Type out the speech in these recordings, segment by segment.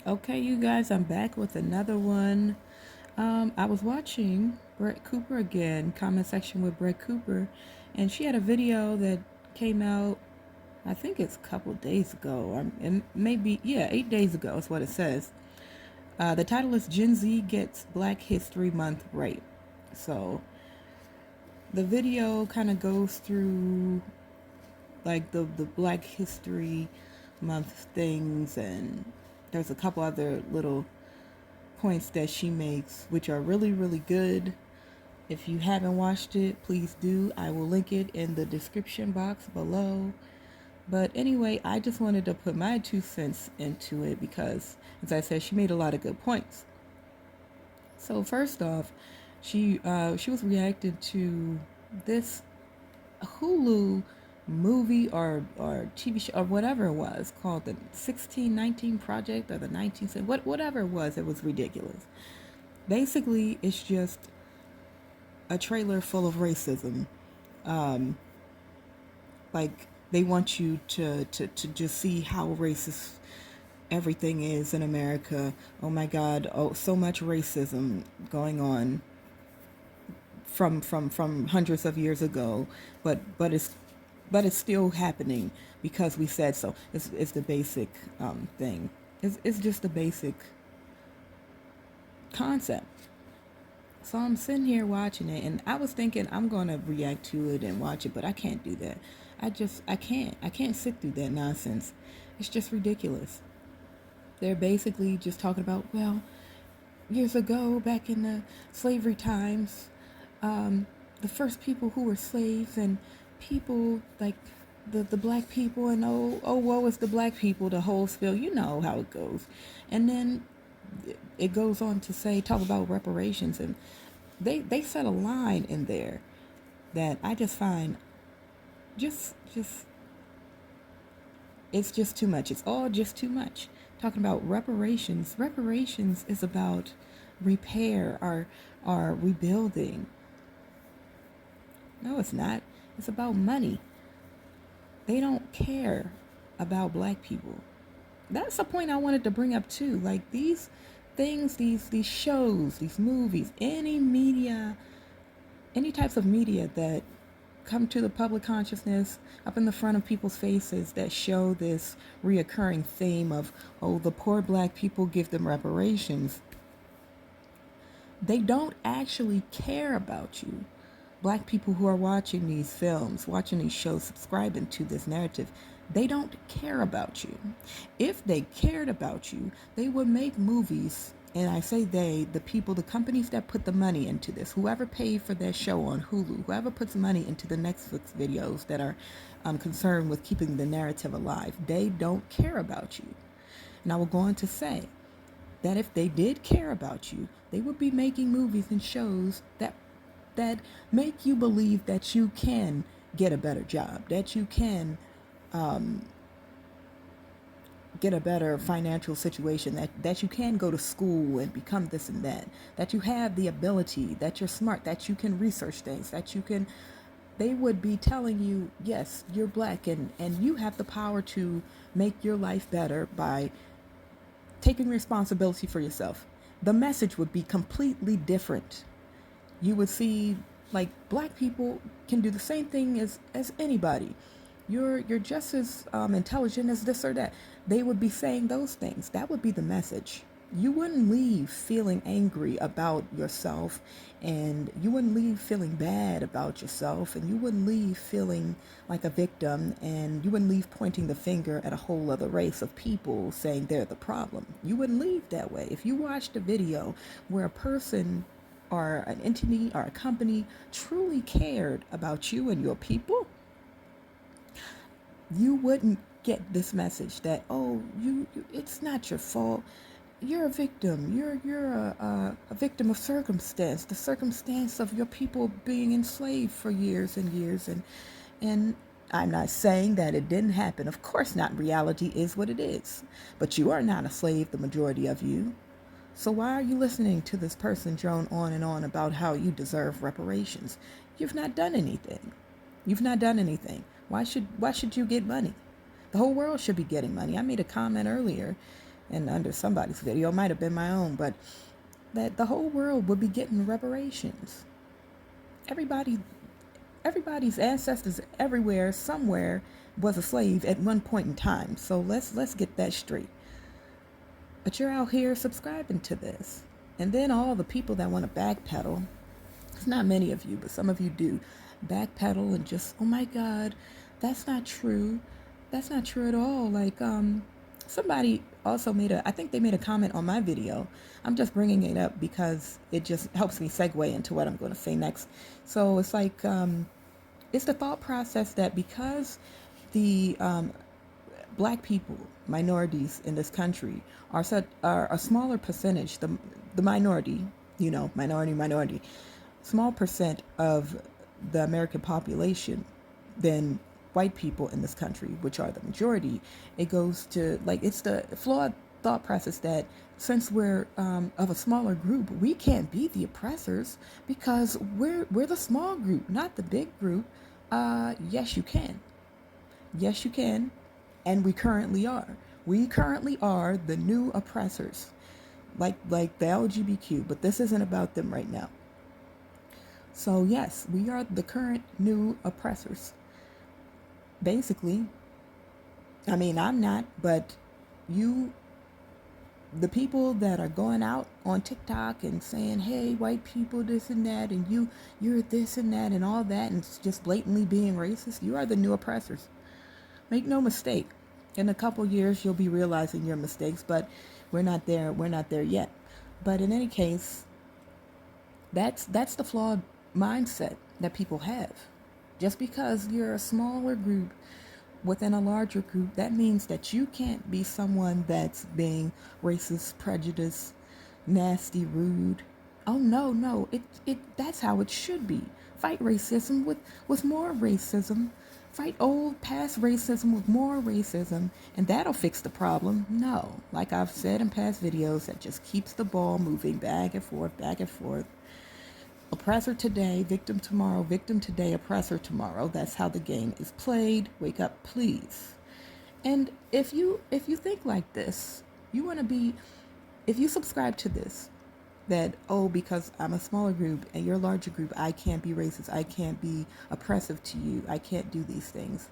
Okay, you guys, I'm back with another one. I was watching Brett Cooper again, comment section with Brett Cooper, and she had a video that came out, I think it's a couple days ago, or maybe, yeah, 8 days ago is what it says. The title is Gen Z Gets Black History Month Right. So the video kind of goes through like the Black History Month things, and there's a couple other little points that she makes, which are really, really good. If you haven't watched it, please do. I will link it in the description box below. But anyway, I just wanted to put my 2 cents into it because, as I said, she made a lot of good points. So first off, she was reacting to this Hulu movie or TV show or whatever it was called the 1619 Project or the 19th whatever it was ridiculous. Basically, it's just a trailer full of racism. Um, like they want you to just see how racist everything is in America. Oh my God! Oh, so much racism going on from hundreds of years ago, but it's still happening because we said so. It's the basic thing. It's just the basic concept. So I'm sitting here watching it, and I was thinking I'm gonna react to it and watch it, but I can't do that. I can't sit through that nonsense. It's just ridiculous. They're basically just talking about, well, years ago, back in the slavery times, the first people who were slaves and people like the black people, and woe is the black people, the whole spiel. You know how it goes. And then it goes on to say, talk about reparations, and they set a line in there that I just find just it's just too much. It's all just too much. Talking about reparations. Reparations is about repair or rebuilding. No, it's not. It's about money. They don't care about black people. That's the point I wanted to bring up too. Like these things, these shows, these movies, any media, any types of media that come to the public consciousness up in the front of people's faces that show this reoccurring theme of, oh, the poor black people, give them reparations. They don't actually care about you. Black people who are watching these films, watching these shows, subscribing to this narrative, they don't care about you. If they cared about you, they would make movies. And I say they, the people, the companies that put the money into this, whoever paid for their show on Hulu, whoever puts money into the Netflix videos that are concerned with keeping the narrative alive, they don't care about you. And I will go on to say that if they did care about you, they would be making movies and shows that make you believe that you can get a better job, that you can get a better financial situation, that you can go to school and become this and that you have the ability, that you're smart, that you can research things, that you can, they would be telling you, yes, you're black and you have the power to make your life better by taking responsibility for yourself. The message would be completely different. You would see like black people can do the same thing as anybody. You're just as intelligent as this or that. They would be saying those things. That would be the message. You wouldn't leave feeling angry about yourself, and you wouldn't leave feeling bad about yourself, and you wouldn't leave feeling like a victim, and you wouldn't leave pointing the finger at a whole other race of people saying they're the problem. You wouldn't leave that way. If you watched a video where a person or an entity or a company truly cared about you and your people, you wouldn't get this message that, oh, you it's not your fault, you're a victim, you're a victim of circumstance, the circumstance of your people being enslaved for years and years. And I'm not saying that it didn't happen, of course not. Reality is what it is, but you are not a slave, the majority of you. So why are you listening to this person drone on and on about how you deserve reparations? You've not done anything. You've not done anything. Why should you get money? The whole world should be getting money. I made a comment earlier and under somebody's video, it might have been my own, but that the whole world would be getting reparations. Everybody, everybody's ancestors everywhere, somewhere, was a slave at one point in time. So let's get that straight. But you're out here subscribing to this, and then all the people that want to backpedal. It's not many of you, but some of you do backpedal and just, oh my God, that's not true. That's not true at all. Like, somebody also I think they made a comment on my video. I'm just bringing it up because it just helps me segue into what I'm going to say next. So it's like, it's the thought process that because the black people, minorities in this country, are a smaller percentage, the minority, minority, small percent of the American population than white people in this country, which are the majority. It goes to, like, it's the flawed thought process that since we're of a smaller group, we can't be the oppressors because we're the small group, not the big group. Yes, you can. Yes, you can. And we currently are. We currently are the new oppressors, like the LGBTQ, but this isn't about them right now. So yes, we are the current new oppressors. Basically, I mean, I'm not, but the people that are going out on TikTok and saying, hey, white people, this and that, and you're this and that and all that, and just blatantly being racist, you are the new oppressors. Make no mistake. In a couple years, you'll be realizing your mistakes, but we're not there. We're not there yet. But in any case, that's the flawed mindset that people have. Just because you're a smaller group within a larger group, that means that you can't be someone that's being racist, prejudiced, nasty, rude. Oh no, that's how it should be. Fight racism with more racism. Fight old past racism with more racism, and that'll fix the problem. No, like I've said in past videos, that just keeps the ball moving back and forth, back and forth. Oppressor today, victim tomorrow, victim today, oppressor tomorrow. That's how the game is played. Wake up, please. And if you think like this, you want to be, if you subscribe to this, that, oh, because I'm a smaller group and you're a larger group, I can't be racist, I can't be oppressive to you, I can't do these things.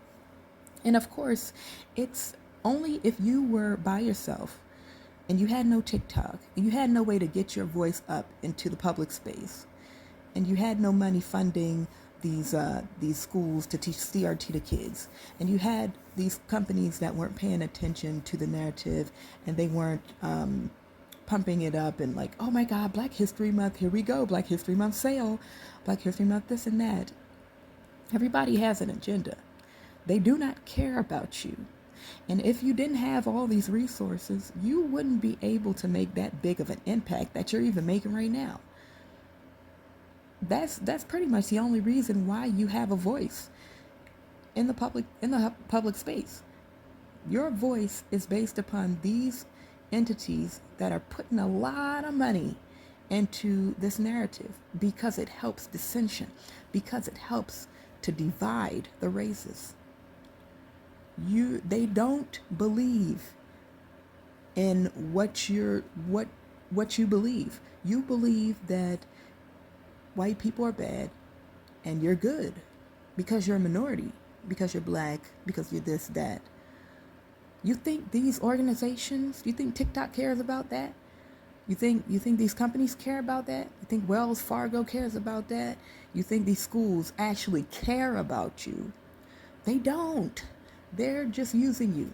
And of course, it's only if you were by yourself and you had no TikTok and you had no way to get your voice up into the public space, and you had no money funding these schools to teach CRT to kids, and you had these companies that weren't paying attention to the narrative, and they weren't pumping it up and like, oh my God, Black History Month, here we go, Black History Month sale, Black History Month this and that. Everybody has an agenda. They do not care about you. And if you didn't have all these resources, you wouldn't be able to make that big of an impact that you're even making right now. That's pretty much the only reason why you have a voice in the public space. Your voice is based upon these entities that are putting a lot of money into this narrative because it helps dissension, because it helps to divide the races. They don't believe in what you believe. You believe that white people are bad and you're good because you're a minority, because you're black, because you're this, that. You think these organizations, you think TikTok cares about that? You think these companies care about that? You think Wells Fargo cares about that? You think these schools actually care about you? They don't. They're just using you,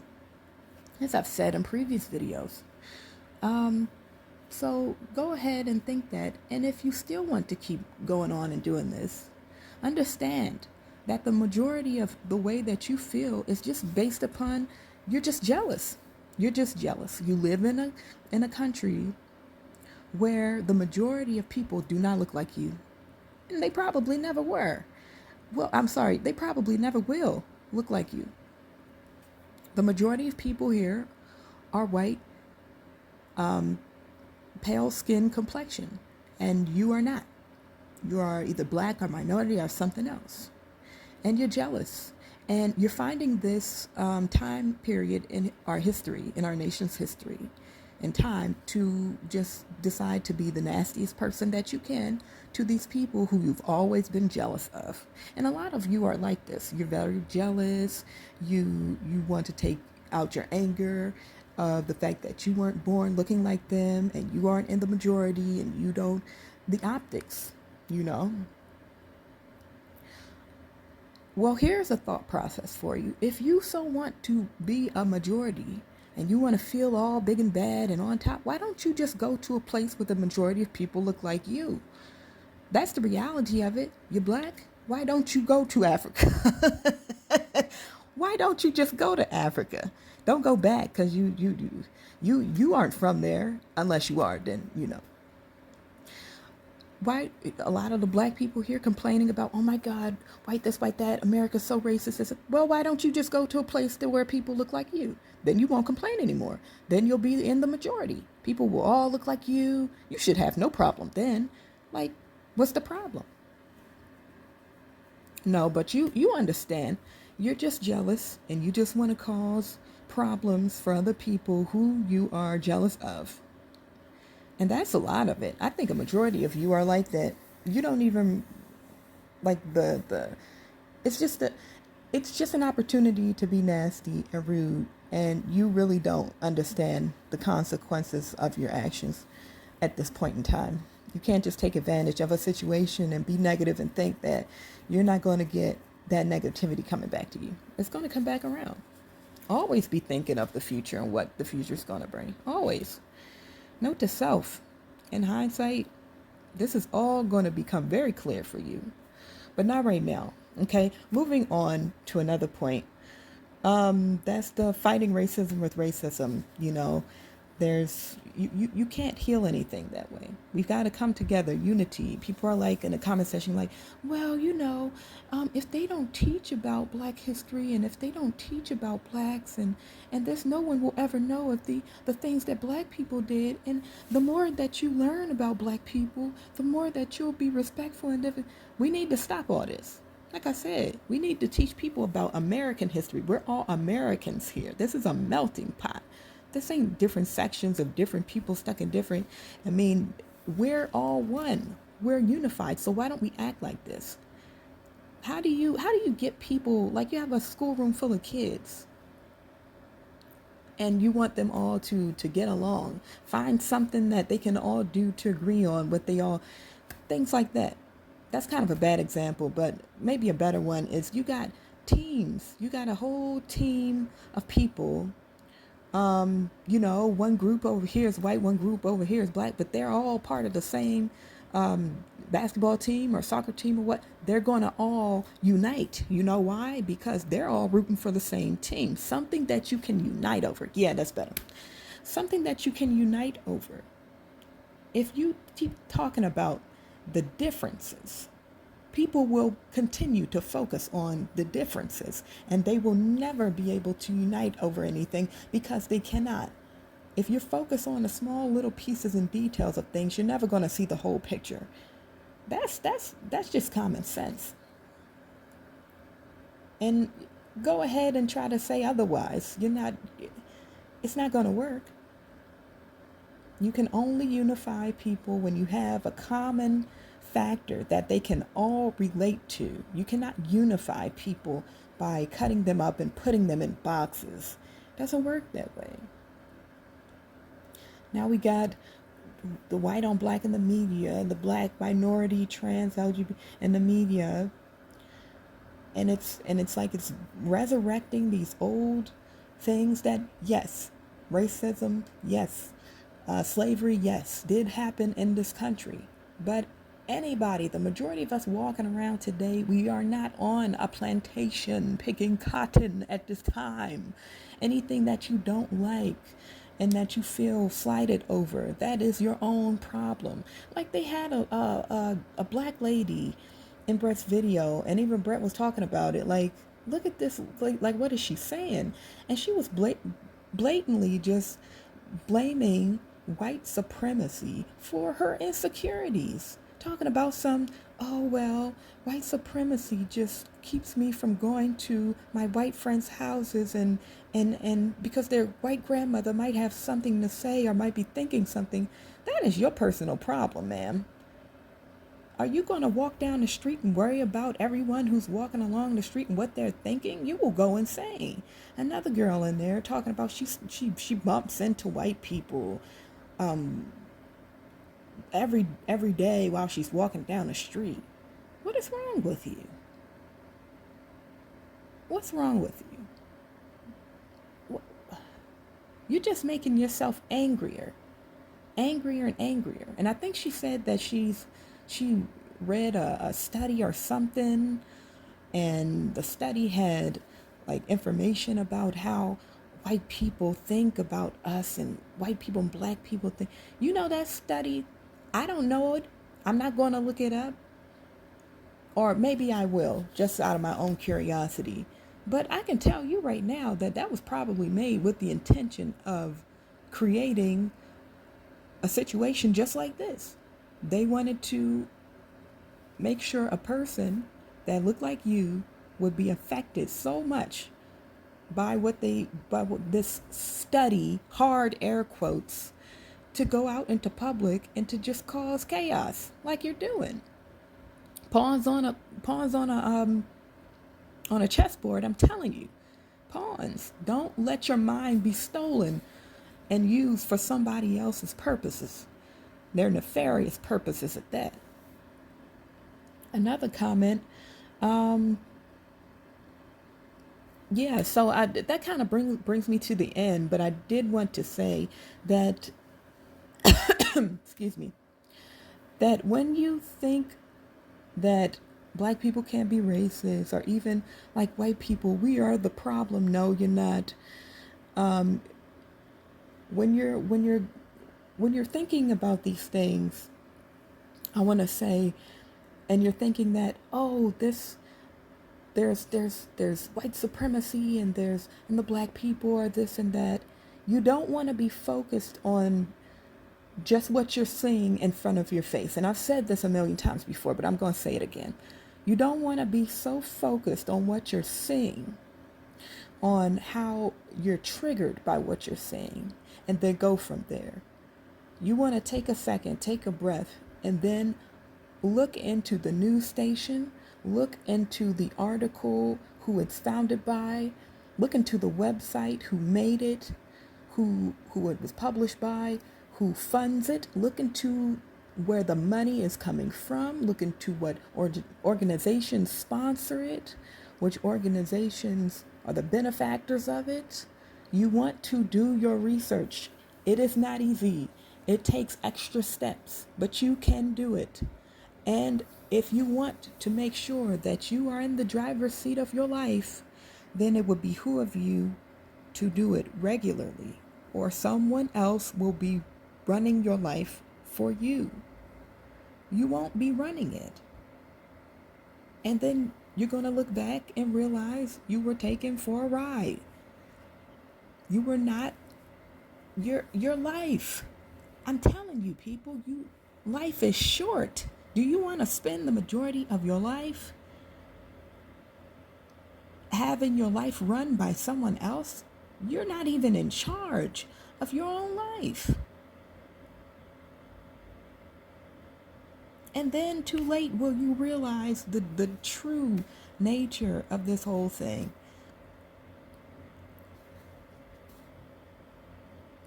as I've said in previous videos. So go ahead and think that. And if you still want to keep going on and doing this, understand that the majority of the way that you feel is just based upon, you're just jealous. You're just jealous. You live in a country where the majority of people do not look like you. And they probably never were. Well, I'm sorry, they probably never will look like you. The majority of people here are white, pale skin complexion, and you are not. You are either black or minority or something else. And you're jealous. And you're finding this time period in our history, in our nation's history, and time to just decide to be the nastiest person that you can to these people who you've always been jealous of. And a lot of you are like this. You're very jealous. You want to take out your anger of the fact that you weren't born looking like them and you aren't in the majority and you don't, the optics, you know. Well, here's a thought process for you. If you so want to be a majority and you want to feel all big and bad and on top, why don't you just go to a place where the majority of people look like you? That's the reality of it. You're black. Why don't you go to Africa? Why don't you just go to Africa? Don't go back because you aren't from there unless you are. Then you know. Why a lot of the black people here complaining about, oh my God, white this, white that, America's so racist. Well, why don't you just go to a place where people look like you? Then you won't complain anymore. Then you'll be in the majority. People will all look like you. You should have no problem then. Like, what's the problem? No, but you understand. You're just jealous and you just want to cause problems for other people who you are jealous of. And that's a lot of it. I think a majority of you are like that. You don't even like the it's just an opportunity to be nasty and rude, and you really don't understand the consequences of your actions at this point in time. You can't just take advantage of a situation and be negative and think that you're not going to get that negativity coming back to you. It's going to come back around. Always be thinking of the future and what the future is going to bring. Always. Note to self, in hindsight, this is all going to become very clear for you, but not right now. Okay, moving on to another point. That's the fighting racism with racism. You know, you can't heal anything that way. We've got to come together, unity. People are like in the comment section, like, well, if they don't teach about Black history and if they don't teach about blacks and this, no one will ever know of the things that Black people did. And the more that you learn about Black people, the more that you'll be respectful and different. We need to stop all this. Like I said, we need to teach people about American history. We're all Americans here. This is a melting pot. This ain't different sections of different people stuck in different. I mean, we're all one. We're unified. So why don't we act like this? How do you get people, like you have a schoolroom full of kids and you want them all to get along. Find something that they can all do to agree on what they all, things like that. That's kind of a bad example, but maybe a better one is you got teams. You got a whole team of people. One group over here is white, one group over here is black, but they're all part of the same basketball team or soccer team or what. They're going to all unite. You know why? Because they're all rooting for the same team. Something that you can unite over. Yeah, that's better. Something that you can unite over. If you keep talking about the differences, people will continue to focus on the differences and they will never be able to unite over anything because they cannot. If you focus on the small little pieces and details of things, you're never going to see the whole picture. That's just common sense. And go ahead and try to say otherwise. It's not going to work. You can only unify people when you have a common factor that they can all relate to. You cannot unify people by cutting them up and putting them in boxes. It doesn't work that way. Now we got the white on black in the media, the black minority, trans, LGBT in the media. And it's like it's resurrecting these old things that, yes, racism, yes, slavery, yes, did happen in this country. But anybody, the majority of us walking around today, we are not on a plantation picking cotton at this time. Anything that you don't like and that you feel slighted over, that is your own problem. Like they had a black lady in Brett's video, and even Brett was talking about it. Like, look at this. Like what is she saying? And she was blatantly just blaming white supremacy for her insecurities. Talking about white supremacy just keeps me from going to my white friends' houses and And because their white grandmother might have something to say or might be thinking something, that is your personal problem, ma'am. Are you going to walk down the street and worry about everyone who's walking along the street and what they're thinking? You will go insane. Another girl in there talking about she bumps into white people every day while she's walking down the street. What is wrong with you? What's wrong with you? You're just making yourself angrier and angrier. And I think she said that she read a study or something, and the study had like information about how white people think about us and white people and black people think. You know that study? I don't know it. I'm not going to look it up. Or maybe I will, just out of my own curiosity. But I can tell you right now that that was probably made with the intention of creating a situation just like this. They wanted to make sure a person that looked like you would be affected so much by this study, hard air quotes, to go out into public and to just cause chaos like you're doing. Pawns on a chessboard. I'm telling you, pawns. Don't let your mind be stolen and used for somebody else's purposes. Their nefarious purposes at that. Another comment. Yeah, so that kind of brings me to the end, but I did want to say that, excuse me, that when you think that black people can't be racist, or even like white people, we are the problem. No, you're not. When you're thinking about these things, I want to say, and you're thinking that, oh, there's white supremacy, and the black people are this and that. You don't want to be focused on just what you're seeing in front of your face. And I've said this a million times before, but I'm going to say it again. You don't want to be so focused on what you're seeing, on how you're triggered by what you're seeing, and then go from there. You want to take a second, take a breath, and then look into the news station, look into the article, who it's founded by, look into the website, who made it, who it was published by, who funds it, look into where the money is coming from, look into what organizations sponsor it, which organizations are the benefactors of it. You want to do your research. It is not easy. It takes extra steps, but you can do it. And if you want to make sure that you are in the driver's seat of your life, then it would behoove you to do it regularly, or someone else will be running your life for you. You won't be running it. And then you're going to look back and realize you were taken for a ride. You were not your life. I'm telling you, people, life is short. Do you want to spend the majority of your life having your life run by someone else? You're not even in charge of your own life. And then too late will you realize the true nature of this whole thing.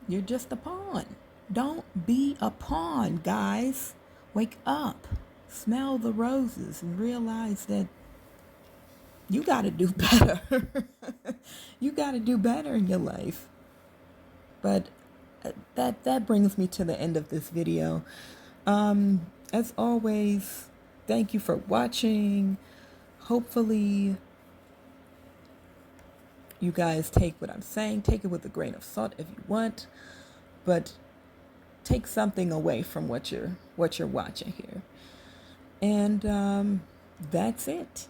You're just a pawn. Don't be a pawn, guys. Wake up. Smell the roses and realize that you got to do better. You got to do better in your life. But that brings me to the end of this video. As always, thank you for watching. Hopefully you guys take what I'm saying. Take it with a grain of salt if you want, but take something away from what you're watching here. And that's it.